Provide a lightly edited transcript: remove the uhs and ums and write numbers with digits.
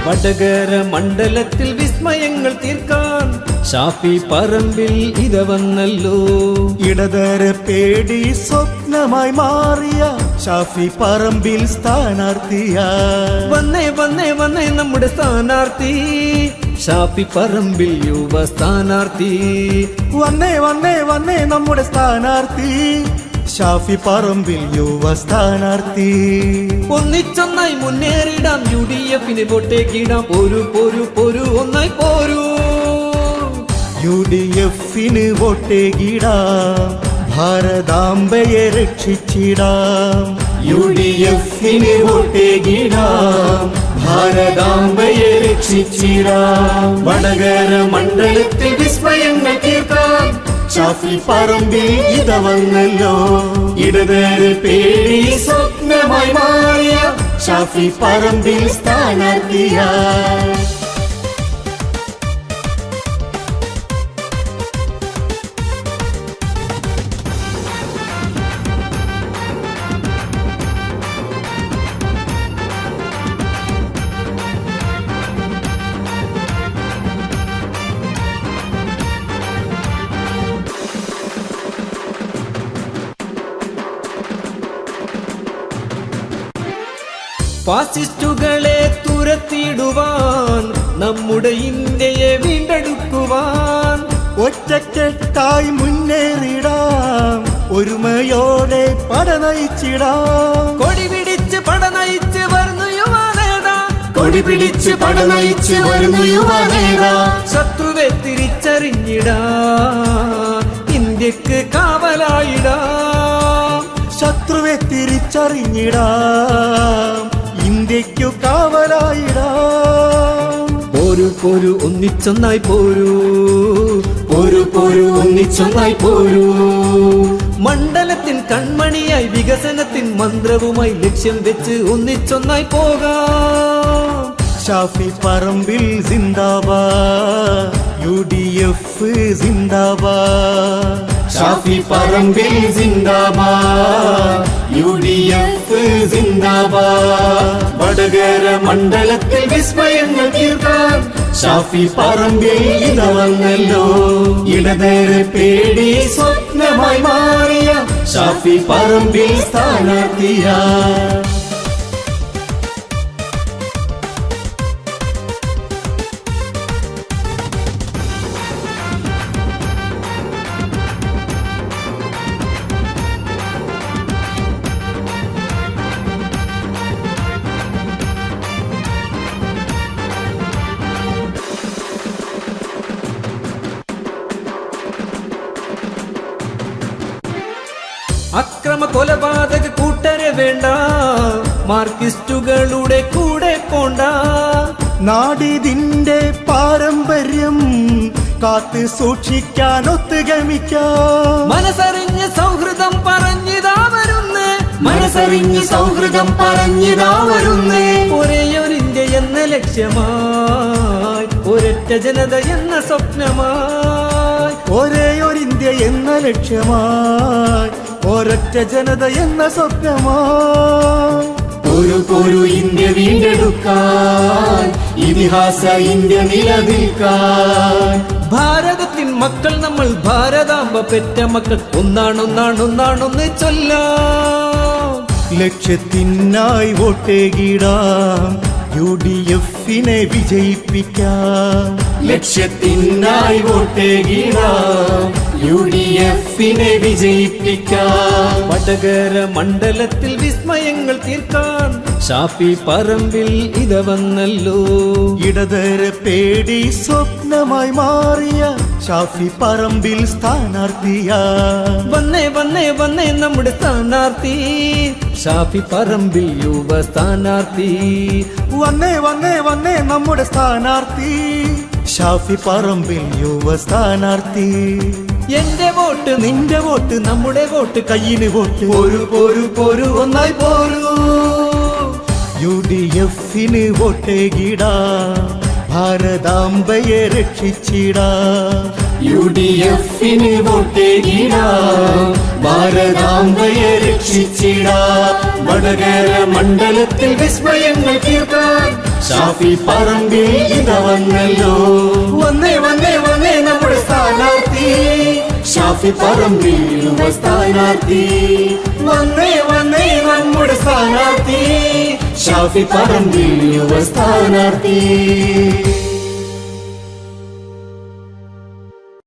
വടകര മണ്ഡലത്തിൽ വിസ്മയങ്ങൾ തീർക്കാൻ ഷാഫി പറമ്പിൽ ഇത വന്നല്ലോ. ഇടതര പേടി സ്വപ്നമായി മാറിയ ഷാഫി പറമ്പിൽ സ്ഥാനാർത്ഥിയ. വന്നേ വന്നേ വന്നേ നമ്മുടെ സ്ഥാനാർത്ഥി ഷാഫി പറമ്പിൽ യുവ സ്ഥാനാർത്ഥി. വന്നേ വന്നേ വന്നേ നമ്മുടെ സ്ഥാനാർത്ഥി ഷാഫി പറമ്പിൽ യുവ സ്ഥാനാർത്ഥി. ഒന്നിച്ചൊന്നായി മുന്നേറിടാം UDF-ന് വോട്ടേക്കിടാം. പോരു പോരു പോരു ഒന്നായി പോരൂ. UDF-ന് വോട്ടേകിടാം, ഭാരതാംബയെ രക്ഷിച്ചിടാം. UDF-ന് വോട്ടേകിടാം, ഭാരതാംബയെ രക്ഷിച്ചിടാം. വടകര മണ്ഡലത്തിൽ വിസ്മയങ്ങൾ തീർക്കാം ഷാഫി പറമ്പിൽ ഇത വന്നല്ലോ. ഇടതര പേടി സ്വപ്നമായി മാറിയ ഷാഫി പറമ്പിൽ സ്ഥാനാർത്ഥിയ. ഫാസിസ്റ്റുകളെ തുരത്തിടുവാൻ നമ്മുടെ ഇന്ത്യയെ വീണ്ടെടുക്കുവാൻ ഒറ്റക്കെട്ടായി മുന്നേറിടാം, ഒരുമയോടെ പടനയിച്ചിടാം. കൊടി പിടിച്ച് പടനയിച്ച് വരുന്നു യുവനേതാ, കൊടി പിടിച്ച് പടനയിച്ച് വരുന്നു യുവനേതാ. ശത്രുവെ തിരിച്ചറിഞ്ഞിടാൻ ഇന്ത്യക്ക് കാവലായിടാം. ശത്രുവെ തിരിച്ചറിഞ്ഞിടാം, ഇന്ത്യക്കു കാവലായിടാം. പോരു പോരു ഒന്നിച്ചൊന്നായി പോരൂ, പോരു പോരു ഒന്നിച്ചൊന്നായി പോരൂ. മണ്ഡലത്തിൻ കൺമണിയായി വികസനത്തിൻ മന്ത്രവുമായി ലക്ഷ്യം വെച്ച് ഒന്നിച്ചൊന്നായി പോകാം. ഷാഫി പറമ്പിൽ സിന്ദാബാദ്, UDF സിന്ദാബാദ്. ഷാഫി പറമ്പിൽ സിന്ദാബാദ്, UDF സിന്ദാബാദ്. വടകര മണ്ഡലത്തിൽ വിസ്മയങ്ങൾ തീർക്കാൻ ഷാഫി പറമ്പിൽ ഇത വന്നല്ലോ. ഇടതര പേടി സ്വപ്നമായി മാറിയ ഷാഫി പറമ്പിൽ സ്ഥാനാർത്ഥിയ. അക്രമ കൊലപാതക കൂട്ടരെ വേണ്ട, മാർക്സിസ്റ്റുകളുടെ കൂടെ പോണ്ട. നാടിതിന്റെ പാരമ്പര്യം കാത്ത് സൂക്ഷിക്കാൻ ഒത്തുഗമിക്കാം. മനസ്സറിഞ്ഞ് സൗഹൃദം പറഞ്ഞിതാ വരുന്നേ, മനസ്സറിഞ്ഞ് സൗഹൃദം പറഞ്ഞിതാ വരുന്നേ. ഒരേയൊരു ഇന്ത്യ എന്ന ലക്ഷ്യമായി, ഒരൊറ്റ ജനത എന്ന സ്വപ്നമായി. ഒരേയൊരു ഇന്ത്യ എന്ന ലക്ഷ്യമായി, ഒരൊറ്റ ജനത എന്ന സ്വപ്നമായി. ഒരു ഒരു ഇന്ത്യ വീണ്ടെടുക്കാൻ, ഇതിഹാസ ഇന്ത്യ നിലനിൽക്കാൻ. ഭാരതത്തിൻ മക്കൾ നമ്മൾ, ഭാരതാംബ പെറ്റ മക്കൾ. ഒന്നാണൊന്നാണൊന്നാണൊന്ന് ചൊല്ലാം. ലക്ഷ്യത്തിനായി വോട്ടേകിടാം, UDF-നെ വിജയിപ്പിക്കാം. ലക്ഷ്യത്തിനായി വോട്ടേകിടാം, UDF-നെ വിജയിപ്പിക്കാം. വടകര മണ്ഡലത്തിൽ വിസ്മയങ്ങൾ തീർക്കാൻ ഷാഫി പറമ്പിൽ ഇത വന്നല്ലോ. ഇടതര പേടി സ്വപ്നമായി മാറിയ ഷാഫി പറമ്പിൽ സ്ഥാനാർത്ഥിയ. വന്നേ വന്നേ വന്നേ നമ്മുടെ സ്ഥാനാർത്ഥി ഷാഫി പറമ്പിൽ യുവ സ്ഥാനാർത്ഥി. വന്നേ വന്നേ വന്നേ നമ്മുടെ സ്ഥാനാർത്ഥി ഷാഫി പറമ്പിൽ യുവ സ്ഥാനാർത്ഥി. എന്റെ വോട്ട് നിന്റെ വോട്ട് നമ്മുടെ വോട്ട് കയ്യിന് വോട്ട്. പോരു പോരു പോരു ഒന്നായി പോരൂ. UDF-ന് വോട്ടേകിടാം, ഭാരതാംബയെ രക്ഷിച്ചിടാം. UDF-ന് വോട്ടേകിടാം, ഭാരതാംബയെ രക്ഷിച്ചിടാ വടകര മണ്ഡലത്തിൽ വിസ്മയങ്ങൾ തീർക്കാൻ ഷാഫി പറമ്പിൽ ഇത വന്നല്ലോ വന്നേ വന്നേ വന്നേ നമ്മുടെ സ്ഥാനാർത്ഥി ഷാഫി പറമ്പിൽ യുവ സ്ഥാനാർത്ഥി വന്നേ വന്നേ നമ്മുടെ സ്ഥാനാർത്ഥി ഷാഫി പറമ്പിൽ യുവ സ്ഥാനാർത്ഥി